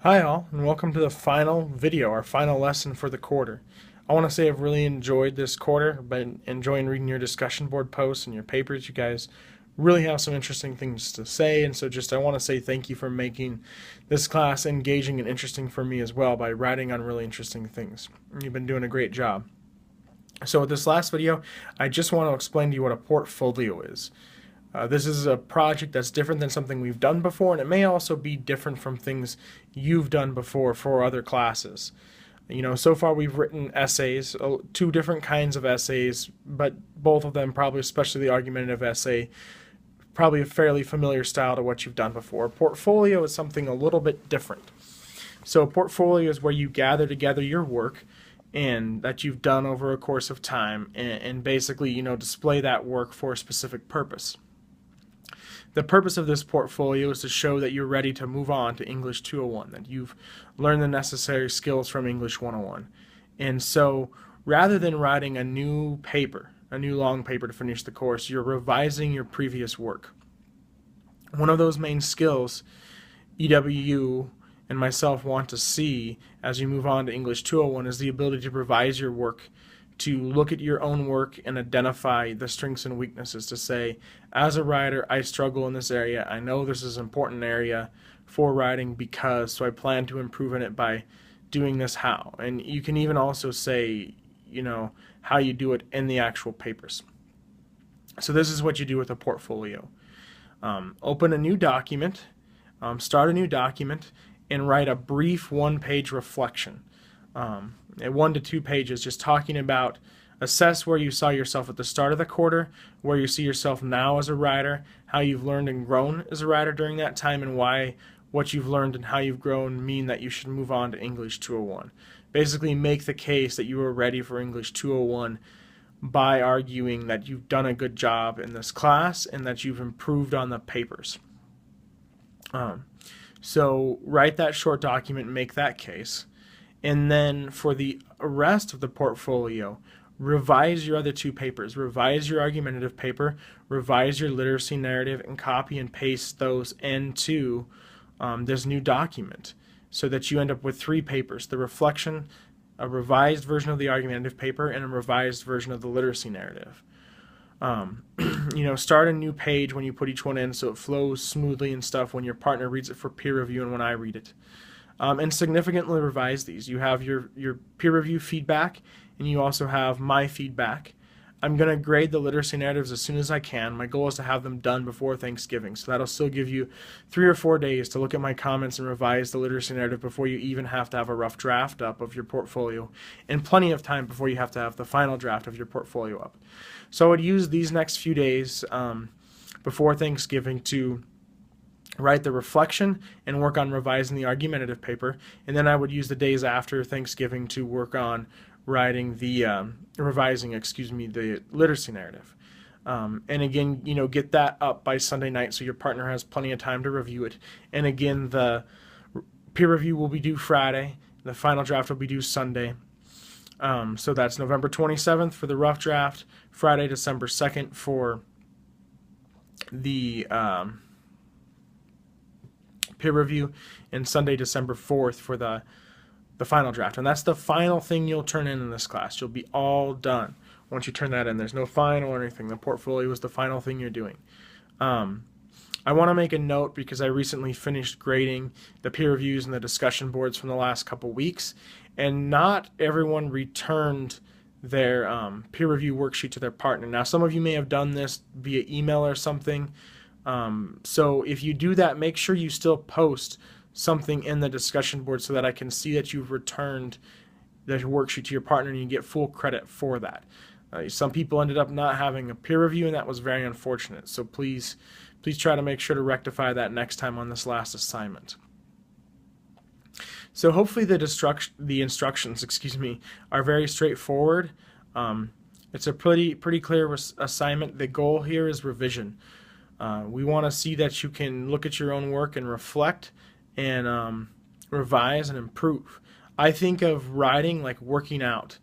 Hi all, and welcome to the final video, our final lesson for the quarter. I want to say I've really enjoyed this quarter, been enjoying reading your discussion board posts and your papers. You guys really have some interesting things to say, and so I want to say thank you for making this class engaging and interesting for me as well by writing on really interesting things. You've been doing a great job. So with this last video, I just want to explain to you what a portfolio is. This is a project that's different than something we've done before, and it may also be different from things you've done before for other classes. You know, so far we've written essays, two different kinds of essays, but both of them probably, especially the argumentative essay, probably a fairly familiar style to what you've done before. Portfolio is something a little bit different. So a portfolio is where you gather together your work and that you've done over a course of time and basically, you know, display that work for a specific purpose. The purpose of this portfolio is to show that you're ready to move on to English 201, that you've learned the necessary skills from English 101. And so rather than writing a new paper, a new long paper to finish the course, you're revising your previous work. One of those main skills EWU and myself want to see as you move on to English 201 is the ability to revise your work, to look at your own work and identify the strengths and weaknesses, to say, as a writer, I struggle in this area. I know this is an important area for writing so I plan to improve in it by doing this how. And you can even also say, you know, how you do it in the actual papers. So this is what you do with a portfolio. Open a new document, start a new document, and write a brief one-page reflection. 1 to 2 pages, just talking about, assess where you saw yourself at the start of the quarter, where you see yourself now as a writer, how you've learned and grown as a writer during that time, and why what you've learned and how you've grown mean that you should move on to English 201. Basically make the case that you are ready for English 201 by arguing that you've done a good job in this class and that you've improved on the papers. So write that short document, make that case. And then for the rest of the portfolio, revise your other 2 papers. Revise your argumentative paper, revise your literacy narrative, and copy and paste those into this new document so that you end up with 3 papers: the reflection, a revised version of the argumentative paper, and a revised version of the literacy narrative. You know, start a new page when you put each one in so it flows smoothly and stuff when your partner reads it for peer review and when I read it. And significantly revise these. You have your peer review feedback, and you also have my feedback. I'm going to grade the literacy narratives as soon as I can. My goal is to have them done before Thanksgiving, so that'll still give you 3 or 4 days to look at my comments and revise the literacy narrative before you even have to have a rough draft up of your portfolio, and plenty of time before you have to have the final draft of your portfolio up. So I would use these next few days before Thanksgiving to write the reflection and work on revising the argumentative paper, and then I would use the days after Thanksgiving to work on writing the revising the literacy narrative. And again, you know, get that up by Sunday night so your partner has plenty of time to review it. And again, the peer review will be due Friday. The final draft will be due Sunday. So that's November 27th for the rough draft, Friday, December 2nd for the peer review, and Sunday, December 4th for the final draft. And that's the final thing you'll turn in this class. You'll be all done once you turn that in. There's no final or anything. The portfolio is the final thing you're doing. I want to make a note because I recently finished grading the peer reviews and the discussion boards from the last couple weeks, and not everyone returned their peer review worksheet to their partner. Now, some of you may have done this via email or something. So if you do that, make sure you still post something in the discussion board so that I can see that you've returned the worksheet to your partner and you get full credit for that. Some people ended up not having a peer review, and that was very unfortunate. So please try to make sure to rectify that next time on this last assignment. So hopefully the instructions, are very straightforward. It's a pretty clear assignment. The goal here is revision. We want to see that you can look at your own work and reflect and revise and improve. I think of writing like working out.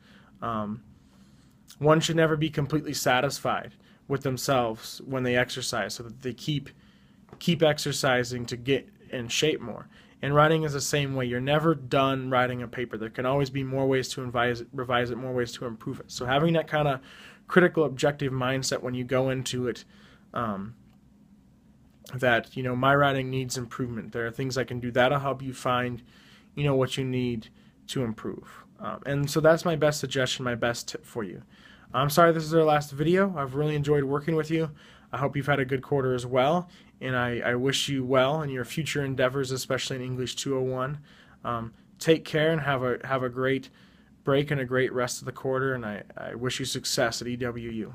One should never be completely satisfied with themselves when they exercise, so that they keep exercising to get in shape more. And writing is the same way. You're never done writing a paper. There can always be more ways to revise it, more ways to improve it. So having that kind of critical, objective mindset when you go into it, that, my writing needs improvement. There are things I can do that'll help you find, what you need to improve. And so that's my best suggestion, my best tip for you. I'm sorry this is our last video. I've really enjoyed working with you. I hope you've had a good quarter as well, and I wish you well in your future endeavors, especially in English 201. Take care and have a great break and a great rest of the quarter, and I wish you success at EWU.